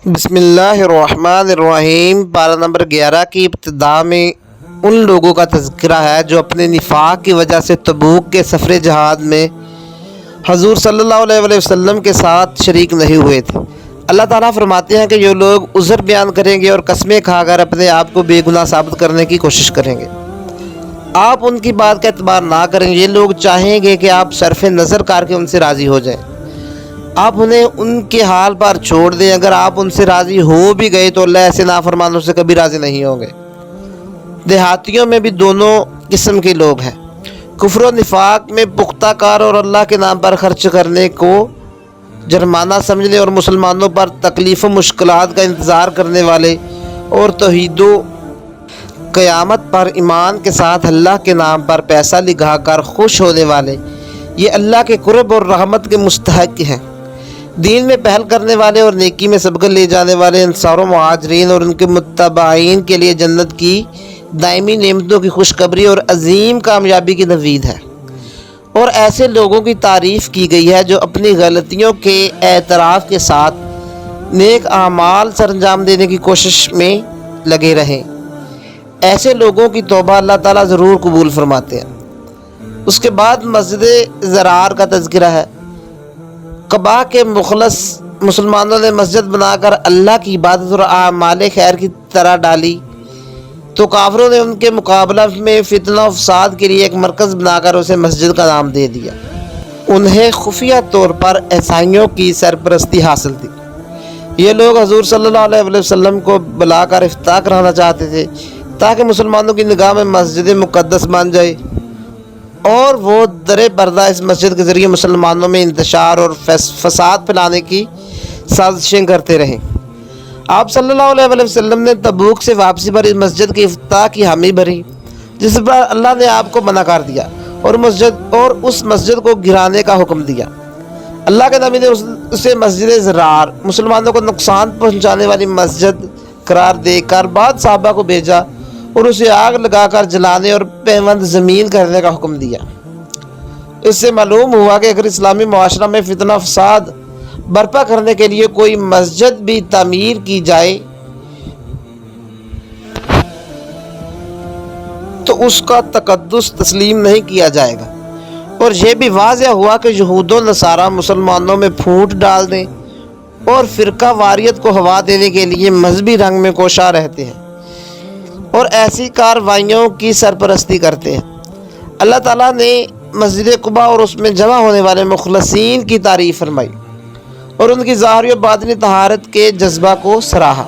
بسم اللہ الرحمن الرحیم۔ پارہ نمبر 11 کی ابتدا میں ان لوگوں کا تذکرہ ہے جو اپنے نفاق کی وجہ سے تبوک کے سفر جہاد میں حضور صلی اللہ علیہ وسلم کے ساتھ شریک نہیں ہوئے تھے۔ اللہ تعالیٰ فرماتے ہیں کہ جو لوگ عذر بیان کریں گے اور قسمیں کھا کر اپنے آپ کو بے گناہ ثابت کرنے کی کوشش کریں گے، آپ ان کی بات کا اعتبار نہ کریں۔ یہ لوگ چاہیں گے کہ آپ صرف نظر کر کے ان سے راضی ہو جائیں، آپ انہیں ان کے حال پر چھوڑ دیں۔ اگر آپ ان سے راضی ہو بھی گئے تو اللہ ایسے نافرمانوں سے کبھی راضی نہیں ہوں گے۔ دیہاتیوں میں بھی دونوں قسم کے لوگ ہیں، کفر و نفاق میں پختہ کار اور اللہ کے نام پر خرچ کرنے کو جرمانہ سمجھنے اور مسلمانوں پر تکلیف و مشکلات کا انتظار کرنے والے، اور توحید و قیامت پر ایمان کے ساتھ اللہ کے نام پر پیسہ لگا کر خوش ہونے والے، یہ اللہ کے قرب اور رحمت کے مستحق ہیں۔ دین میں پہل کرنے والے اور نیکی میں سبقت لے جانے والے انصار و مہاجرین اور ان کے متبعین کے لیے جنت کی دائمی نعمتوں کی خوشخبری اور عظیم کامیابی کی نوید ہے۔ اور ایسے لوگوں کی تعریف کی گئی ہے جو اپنی غلطیوں کے اعتراف کے ساتھ نیک اعمال سر انجام دینے کی کوشش میں لگے رہیں۔ ایسے لوگوں کی توبہ اللہ تعالیٰ ضرور قبول فرماتے ہیں۔ اس کے بعد مسجد ضرار کا تذکرہ ہے۔ قبا کے مخلص مسلمانوں نے مسجد بنا کر اللہ کی عبادت اور اعمال خیر کی طرح ڈالی تو کافروں نے ان کے مقابلہ میں فتنہ و فساد کے لیے ایک مرکز بنا کر اسے مسجد کا نام دے دیا۔ انہیں خفیہ طور پر عیسائیوں کی سرپرستی حاصل تھی۔ یہ لوگ حضور صلی اللہ علیہ وسلم کو بلا کر افتتاح کرانا چاہتے تھے تاکہ مسلمانوں کی نگاہ میں مسجد مقدس بن جائے، اور وہ در پردہ اس مسجد کے ذریعے مسلمانوں میں انتشار اور فساد پھیلانے کی سازشیں کرتے رہیں۔ آپ صلی اللہ علیہ وسلم نے تبوک سے واپسی پر اس مسجد کی افتتاح کی حامی بھری، جس پر اللہ نے آپ کو منع کر دیا اور اس مسجد کو گرانے کا حکم دیا۔ اللہ کے نبی نے اسے مسجد ضرار، مسلمانوں کو نقصان پہنچانے والی مسجد قرار دے کر بعد صحابہ کو بھیجا اور اسے آگ لگا کر جلانے اور پیوند زمین کرنے کا حکم دیا۔ اس سے معلوم ہوا کہ اگر اسلامی معاشرہ میں فتنہ فساد برپا کرنے کے لیے کوئی مسجد بھی تعمیر کی جائے تو اس کا تقدس تسلیم نہیں کیا جائے گا۔ اور یہ بھی واضح ہوا کہ یہود و نصارہ مسلمانوں میں پھوٹ ڈال دیں اور فرقہ واریت کو ہوا دینے کے لیے مذہبی رنگ میں کوشاں رہتے ہیں اور ایسی کاروائیوں کی سرپرستی کرتے ہیں۔ اللہ تعالیٰ نے مسجد قباء اور اس میں جمع ہونے والے مخلصین کی تعریف فرمائی اور ان کی ظاہری و باطنی طہارت کے جذبہ کو سراہا۔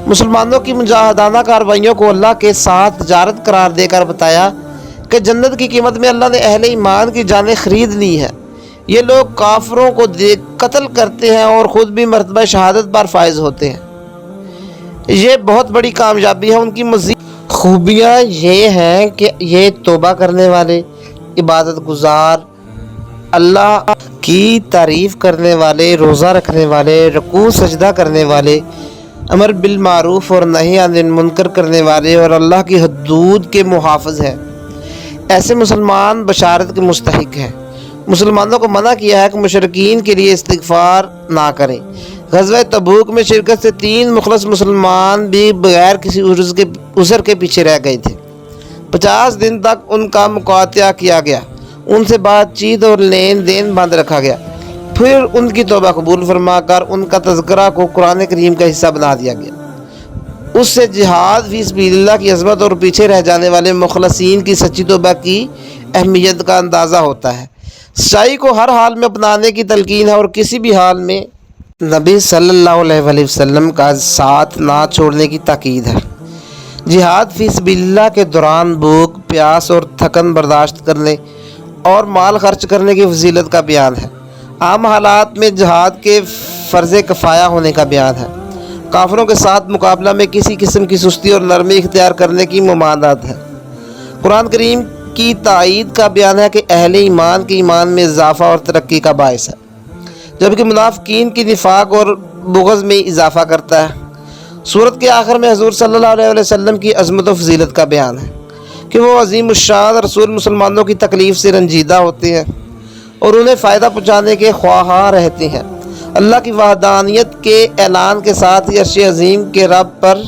مسلمانوں کی مجاہدانہ کاروائیوں کو اللہ کے ساتھ تجارت قرار دے کر بتایا کہ جنت کی قیمت میں اللہ نے اہل ایمان کی جانیں خرید لی ہیں۔ یہ لوگ کافروں کو قتل کرتے ہیں اور خود بھی مرتبہ شہادت پر فائز ہوتے ہیں۔ یہ بہت بڑی کامیابی ہے۔ ان کی مزید خوبیاں یہ ہیں کہ یہ توبہ کرنے والے، عبادت گزار، اللہ کی تعریف کرنے والے، روزہ رکھنے والے، رکوع سجدہ کرنے والے، امر بالمعروف اور نہی عن المنکر کرنے والے اور اللہ کی حدود کے محافظ ہیں۔ ایسے مسلمان بشارت کے مستحق ہیں۔ مسلمانوں کو منع کیا ہے کہ مشرکین کے لیے استغفار نہ کریں۔ غزوہ تبوک میں شرکت سے 3 مخلص مسلمان بھی بغیر کسی عذر کے پیچھے رہ گئے تھے۔ 50 دن تک ان کا مقاطعہ کیا گیا، ان سے بات چیت اور لین دین بند رکھا گیا، پھر ان کی توبہ قبول فرما کر ان کا تذکرہ کو قرآن کریم کا حصہ بنا دیا گیا۔ اس سے جہاد فی سبیل اللہ کی عظمت اور پیچھے رہ جانے والے مخلصین کی سچی توبہ کی اہمیت کا اندازہ ہوتا ہے۔ سچائی کو ہر حال میں اپنانے کی تلقین ہے اور کسی بھی حال میں نبی صلی اللہ علیہ وسلم کا ساتھ نہ چھوڑنے کی تاکید ہے۔ جہاد فی سبیل اللہ کے دوران بھوک، پیاس اور تھکن برداشت کرنے اور مال خرچ کرنے کی فضیلت کا بیان ہے۔ عام حالات میں جہاد کے فرض کفایہ ہونے کا بیان ہے۔ کافروں کے ساتھ مقابلہ میں کسی قسم کی سستی اور نرمی اختیار کرنے کی ممانعت ہے۔ قرآن کریم کی تائید کا بیان ہے کہ اہل ایمان کے ایمان میں اضافہ اور ترقی کا باعث ہے، جبکہ منافقین کی نفاق اور بغض میں اضافہ کرتا ہے۔ سورت کے آخر میں حضور صلی اللہ علیہ وسلم کی عظمت و فضیلت کا بیان ہے کہ وہ عظیم الشان رسول مسلمانوں کی تکلیف سے رنجیدہ ہوتے ہیں اور انہیں فائدہ پہنچانے کے خواہاں رہتے ہیں۔ اللہ کی وحدانیت کے اعلان کے ساتھ ہی عرش عظیم کے رب پر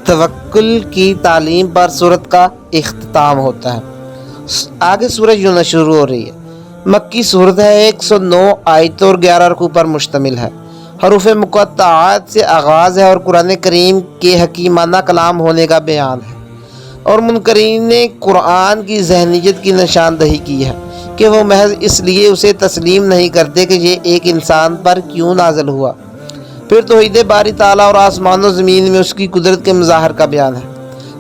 توکل کی تعلیم پر سورت کا اختتام ہوتا ہے۔ آگے سورہ یونس شروع ہو رہی ہے۔ مکی سورت ہے، 109 آیتوں اور 11 رکوع پر مشتمل ہے۔ حروف مقطعات سے آغاز ہے اور قرآن کریم کے حکیمانہ کلام ہونے کا بیان ہے، اور منکرین نے قرآن کی ذہنیت کی نشاندہی کی ہے کہ وہ محض اس لیے اسے تسلیم نہیں کرتے کہ یہ ایک انسان پر کیوں نازل ہوا۔ پھر توحید باری تعالیٰ اور آسمان و زمین میں اس کی قدرت کے مظاہر کا بیان ہے۔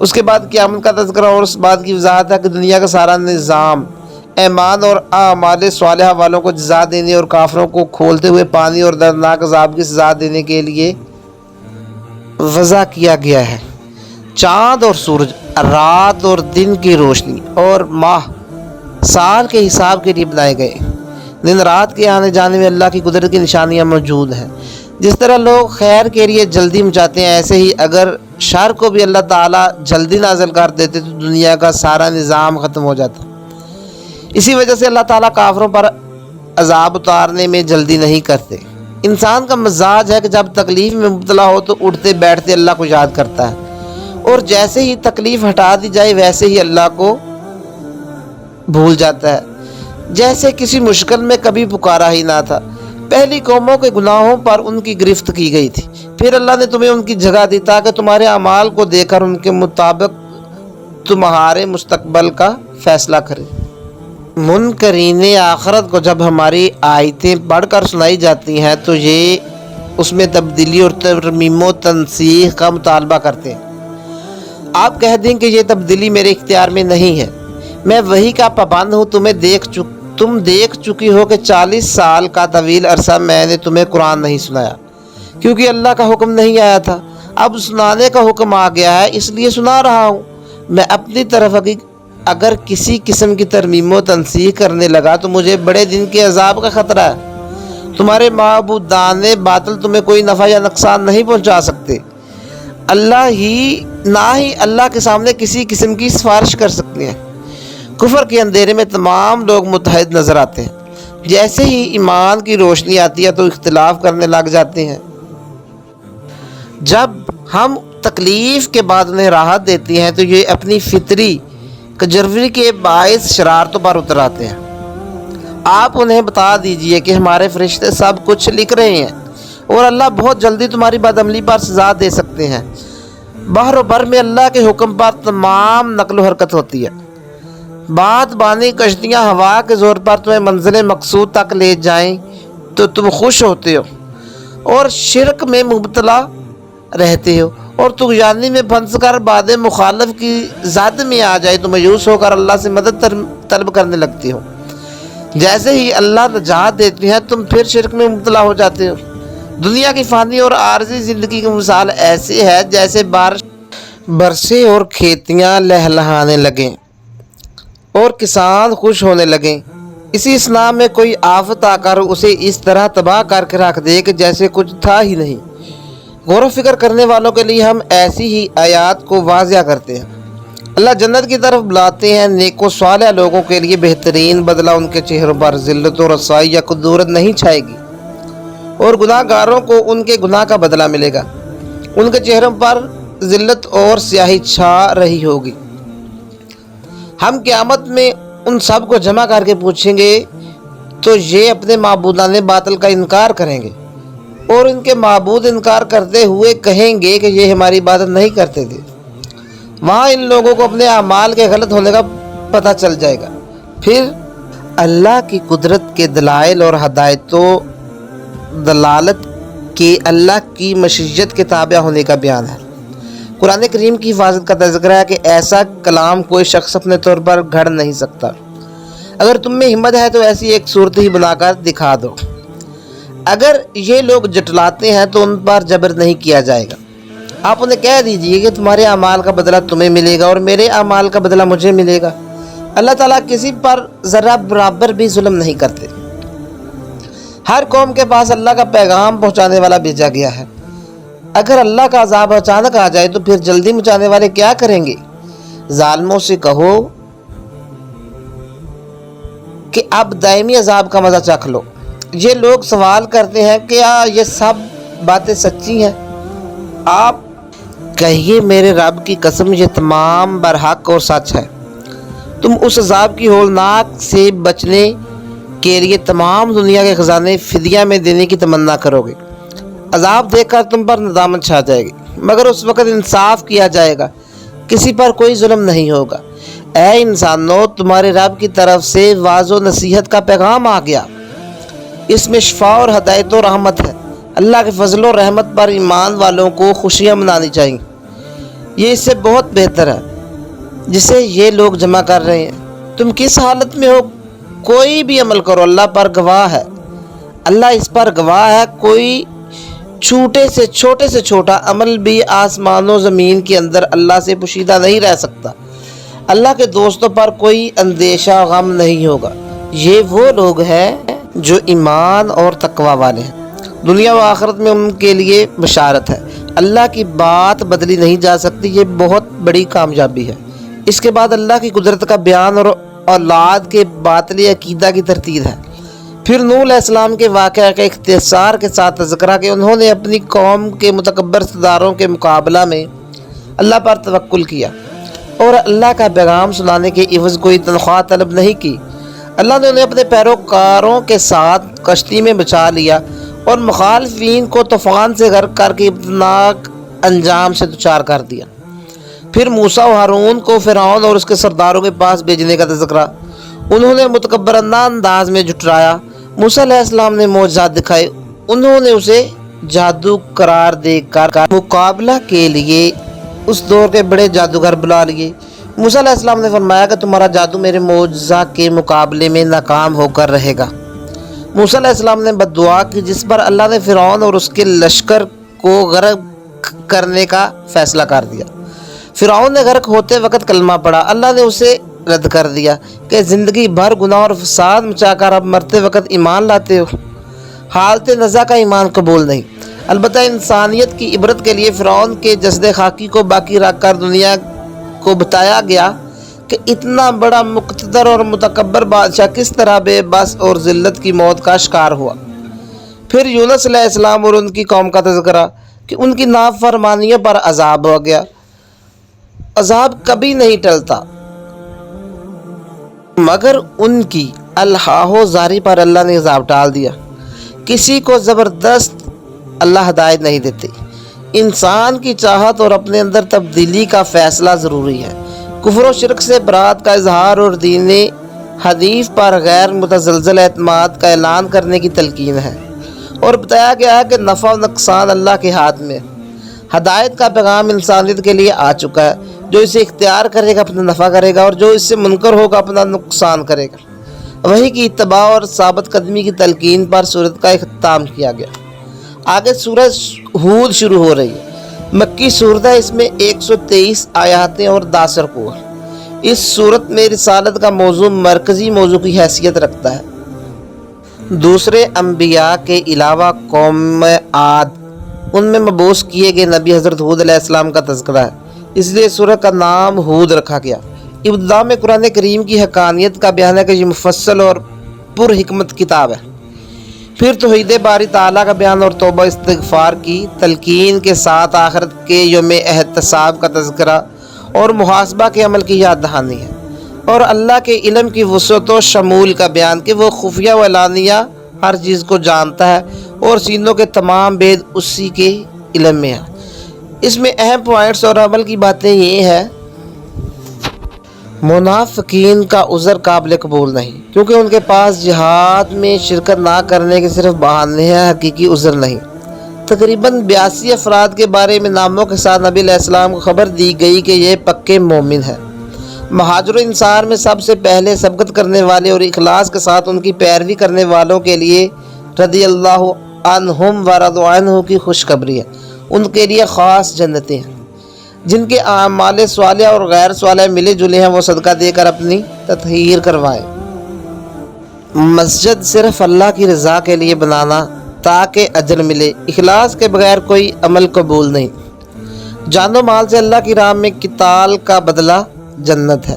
اس کے بعد قیامت کا تذکرہ اور اس بات کی وضاحت ہے کہ دنیا کا سارا نظام ایمان اور اعمال صالحہ والوں کو جزا دینے اور کافروں کو کھولتے ہوئے پانی اور دردناک عذاب کی سزا دینے کے لیے وضع کیا گیا ہے۔ چاند اور سورج، رات اور دن کی روشنی اور ماہ سال کے حساب کے لیے بنائے گئے۔ دن رات کے آنے جانے میں اللہ کی قدرت کی نشانیاں موجود ہیں۔ جس طرح لوگ خیر کے لیے جلدی مچاتے ہیں، ایسے ہی اگر شر کو بھی اللہ تعالیٰ جلدی نازل کر دیتے تو دنیا کا سارا نظام ختم ہو جاتا۔ اسی وجہ سے اللہ تعالیٰ کافروں پر عذاب اتارنے میں جلدی نہیں کرتے۔ انسان کا مزاج ہے کہ جب تکلیف میں مبتلا ہو تو اٹھتے بیٹھتے اللہ کو یاد کرتا ہے، اور جیسے ہی تکلیف ہٹا دی جائے ویسے ہی اللہ کو بھول جاتا ہے، جیسے کسی مشکل میں کبھی پکارا ہی نہ تھا۔ پہلی قوموں کے گناہوں پر ان کی گرفت کی گئی تھی، پھر اللہ نے تمہیں ان کی جگہ دی تاکہ تمہارے اعمال کو دیکھ کر ان کے مطابق تمہارے مستقبل کا فیصلہ کرے۔ منکرین آخرت کو جب ہماری آیتیں پڑھ کر سنائی جاتی ہیں تو یہ اس میں تبدیلی اور ترمیم و تنسیخ کا مطالبہ کرتے ہیں۔ آپ کہہ دیں کہ یہ تبدیلی میرے اختیار میں نہیں ہے، میں وحی کا پابند ہوں۔ تم دیکھ چکی ہو کہ 40 سال کا طویل عرصہ میں نے تمہیں قرآن نہیں سنایا، کیونکہ اللہ کا حکم نہیں آیا تھا۔ اب سنانے کا حکم آ گیا ہے، اس لیے سنا رہا ہوں۔ میں اپنی طرف اگر کسی قسم کی ترمیم و تنسیخ کرنے لگا تو مجھے بڑے دن کے عذاب کا خطرہ ہے۔ تمہارے معبودان باطل تمہیں کوئی نفع یا نقصان نہیں پہنچا سکتے، نہ ہی اللہ کے سامنے کسی قسم کی سفارش کر سکتے ہیں۔ کفر کے اندھیرے میں تمام لوگ متحد نظر آتے ہیں، جیسے ہی ایمان کی روشنی آتی ہے تو اختلاف کرنے لگ جاتے ہیں۔ جب ہم تکلیف کے بعد انہیں راحت دیتی ہیں تو یہ اپنی فطری کجروی کے باعث شرارتوں پر اتر آتے ہیں۔ آپ انہیں بتا دیجئے کہ ہمارے فرشتے سب کچھ لکھ رہے ہیں اور اللہ بہت جلدی تمہاری بدعملی پر سزا دے سکتے ہیں۔ بحر و بر میں اللہ کے حکم پر تمام نقل و حرکت ہوتی ہے۔ بات بانی کشتیاں ہوا کے زور پر تمہیں منزل مقصود تک لے جائیں تو تم خوش ہوتے ہو اور شرک میں مبتلا رہتے ہو، اور طغیانی میں پھنس کر بعد مخالف کی زد میں آ جائے تو مایوس ہو کر اللہ سے مدد طلب کرنے لگتے ہو۔ جیسے ہی اللہ نجات دیتے ہیں تم پھر شرک میں مبتلا ہو جاتے ہو۔ دنیا کی فانی اور عارضی زندگی کی مثال ایسی ہے جیسے بارش برسے اور کھیتیاں لہلہانے لگیں اور کسان خوش ہونے لگیں۔ اسی اثناء میں کوئی آفت آ کر اسے اس طرح تباہ کر کے رکھ دے کہ جیسے کچھ تھا ہی نہیں۔ غور و فکر کرنے والوں کے لیے ہم ایسی ہی آیات کو واضح کرتے ہیں۔ اللہ جنت کی طرف بلاتے ہیں، نیک و صالح لوگوں کے لیے بہترین بدلہ ان کے چہروں پر ذلت و رسوائی یا کدورت نہیں چھائے گی، اور گناہ گاروں کو ان کے گناہ کا بدلہ ملے گا۔ ان کے چہروں پر ذلت اور سیاہی چھا رہی ہوگی۔ ہم قیامت میں ان سب کو جمع کر کے پوچھیں گے تو یہ اپنے معبودان باطل کا انکار کریں گے، اور ان کے معبود انکار کرتے ہوئے کہیں گے کہ یہ ہماری عبادت نہیں کرتے تھے۔ وہاں ان لوگوں کو اپنے اعمال کے غلط ہونے کا پتہ چل جائے گا۔ پھر اللہ کی قدرت کے دلائل اور ہدایتوں دلالت کے اللہ کی مشیت کے تابع ہونے کا بیان ہے۔ قرآن کریم کی حفاظت کا تذکرہ ہے کہ ایسا کلام کوئی شخص اپنے طور پر گھڑ نہیں سکتا۔ اگر تم میں ہمت ہے تو ایسی ایک صورت ہی بنا کر دکھا دو۔ اگر یہ لوگ جٹلاتے ہیں تو ان پر جبر نہیں کیا جائے گا۔ آپ انہیں کہہ دیجئے کہ تمہارے اعمال کا بدلہ تمہیں ملے گا اور میرے اعمال کا بدلہ مجھے ملے گا۔ اللہ تعالیٰ کسی پر ذرہ برابر بھی ظلم نہیں کرتے۔ ہر قوم کے پاس اللہ کا پیغام پہنچانے والا بھیجا گیا ہے۔ اگر اللہ کا عذاب اچانک آ جائے تو پھر جلدی مچانے والے کیا کریں گے؟ ظالموں سے کہو کہ اب دائمی عذاب کا مزہ چکھ لو۔ یہ لوگ سوال کرتے ہیں کہ کیا یہ سب باتیں سچی ہیں؟ آپ کہیے میرے رب کی قسم یہ تمام برحق اور سچ ہے۔ تم اس عذاب کی ہولناک سے بچنے کے لیے تمام دنیا کے خزانے فدیہ میں دینے کی تمنا کرو گے۔ عذاب دیکھ کر تم پر ندامت چھا جائے گی، مگر اس وقت انصاف کیا جائے گا، کسی پر کوئی ظلم نہیں ہوگا۔ اے انسانوں، تمہارے رب کی طرف سے واعظ و نصیحت کا پیغام آ گیا، اس میں شفا اور ہدایت و رحمت ہے۔ اللہ کے فضل و رحمت پر ایمان والوں کو خوشیاں منانی چاہیے، یہ اس سے بہت بہتر ہے جسے یہ لوگ جمع کر رہے ہیں۔ تم کس حالت میں ہو کوئی بھی عمل کرو، اللہ پر گواہ ہے، اللہ اس پر گواہ ہے۔ کوئی چھوٹے سے چھوٹا عمل بھی آسمان و زمین کے اندر اللہ سے پوشیدہ نہیں رہ سکتا۔ اللہ کے دوستوں پر کوئی اندیشہ غم نہیں ہوگا۔ یہ وہ لوگ ہیں جو ایمان اور تقوی والے ہیں، دنیا و آخرت میں ان کے لیے بشارت ہے۔ اللہ کی بات بدلی نہیں جا سکتی، یہ بہت بڑی کامیابی ہے۔ اس کے بعد اللہ کی قدرت کا بیان اور اولاد کے باطلی عقیدہ کی تردید ہے۔ پھر نوح علیہ السلام کے واقعہ کا اختصار کے ساتھ تذکرہ کہ انہوں نے اپنی قوم کے متکبر سرداروں کے مقابلہ میں اللہ پر توکل کیا اور اللہ کا پیغام سنانے کے عوض کوئی تنخواہ طلب نہیں کی۔ اللہ نے انہیں اپنے پیروکاروں کے ساتھ کشتی میں بچا لیا اور مخالفین کو طوفان سے غرق کر کے ابتناک انجام سے دوچار کر دیا۔ پھر موسیٰ و ہارون کو فرعون اور اس کے سرداروں کے پاس بھیجنے کا تذکرہ، انہوں نے متکبرانہ انداز میں جھٹلایا۔ موسیٰ علیہ السلام نے معجزات دکھائے، انہوں نے اسے جادو قرار دے کر مقابلہ کے لیے اس دور کے بڑے جادوگر بلا لیے۔ موسیٰ علیہ السلام نے فرمایا کہ تمہارا جادو میرے معجزہ کے مقابلے میں ناکام ہو کر رہے گا۔ موسیٰ علیہ السلام نے بد دعا کی، جس پر اللہ نے فرعون اور اس کے لشکر کو غرق کرنے کا فیصلہ کر دیا۔ فرعون نے غرق ہوتے وقت کلمہ پڑھا، اللہ نے اسے رد کر دیا کہ زندگی بھر گناہ اور فساد مچا کر اب مرتے وقت ایمان لاتے ہو۔ حالت نزا کا ایمان قبول نہیں۔ البتہ انسانیت کی عبرت کے لیے فرعون کے جسد خاکی کو باقی رکھ کر دنیا کو بتایا گیا کہ اتنا بڑا مقتدر اور متکبر بادشاہ کس طرح بے بس اور ذلت کی موت کا شکار ہوا۔ پھر یونس علیہ السلام اور ان کی قوم کا تذکرہ کہ ان کی نافرمانیوں پر عذاب ہو گیا۔ عذاب کبھی نہیں ٹلتا مگر ان کی الحاح و زاری پر اللہ نے عذاب ٹال دیا۔ کسی کو زبردست اللہ ہدایت نہیں دیتے۔ انسان کی چاہت اور اپنے اندر تبدیلی کا فیصلہ ضروری ہے۔ کفر و شرک سے برات کا اظہار اور دین حنیف پر غیر متزلزل اعتماد کا اعلان کرنے کی تلقین ہے، اور بتایا گیا ہے کہ نفع و نقصان اللہ کے ہاتھ میں۔ ہدایت کا پیغام انسانیت کے لیے آ چکا ہے، جو اسے اختیار کرے گا اپنا نفع کرے گا، اور جو اس سے منکر ہوگا اپنا نقصان کرے گا۔ وحی کی اتباع اور ثابت قدمی کی تلقین پر سورت کا اختتام کیا گیا۔ آگے سورہ ہود شروع ہو رہی ہے، مکی سورت ہے، اس میں 123 آیاتیں اور 10 رکوع ہیں۔ اس سورت میں رسالت کا موضوع مرکزی موضوع کی حیثیت رکھتا ہے۔ دوسرے انبیاء کے علاوہ قوم عاد، ان میں مبعوث کیے گئے نبی حضرت ہود علیہ السلام کا تذکرہ ہے، اس لیے سورہ کا نام ہود رکھا گیا۔ ابتدا میں قرآن کریم کی حقانیت کا بیان ہے کہ یہ مفصل اور پر حکمت کتاب ہے۔ پھر توحید باری تعالیٰ کا بیان اور توبہ استغفار کی تلقین کے ساتھ آخرت کے یوم احتساب کا تذکرہ اور محاسبہ کے عمل کی یاد دہانی ہے، اور اللہ کے علم کی وسعت و شمول کا بیان کہ وہ خفیہ و علانیہ ہر چیز کو جانتا ہے اور سینوں کے تمام بید اسی کے علم میں ہے۔ اس میں اہم پوائنٹس اور عمل کی باتیں یہ ہیں: منافقین کا عذر قابل قبول نہیں، کیونکہ ان کے پاس جہاد میں شرکت نہ کرنے کے صرف بہانے ہیں، حقیقی عذر نہیں۔ تقریباً 82 افراد کے بارے میں ناموں کے ساتھ نبی علیہ السلام کو خبر دی گئی کہ یہ پکے مومن ہیں۔ مہاجر و انصار میں سب سے پہلے سبقت کرنے والے اور اخلاص کے ساتھ ان کی پیروی کرنے والوں کے لیے رضی اللہ عنہم و رضوا عنہ کی خوشخبری ہے۔ ان کے لیے خاص جنتیں ہیں۔ جن کے اعمال صالحہ اور غیر صالحہ ملے جلے ہیں، وہ صدقہ دے کر اپنی تطہیر کروائیں۔ مسجد صرف اللہ کی رضا کے لیے بنانا تاکہ اجر ملے، اخلاص کے بغیر کوئی عمل قبول نہیں۔ جان و مال سے اللہ کی راہ میں قتال کا بدلہ جنت ہے۔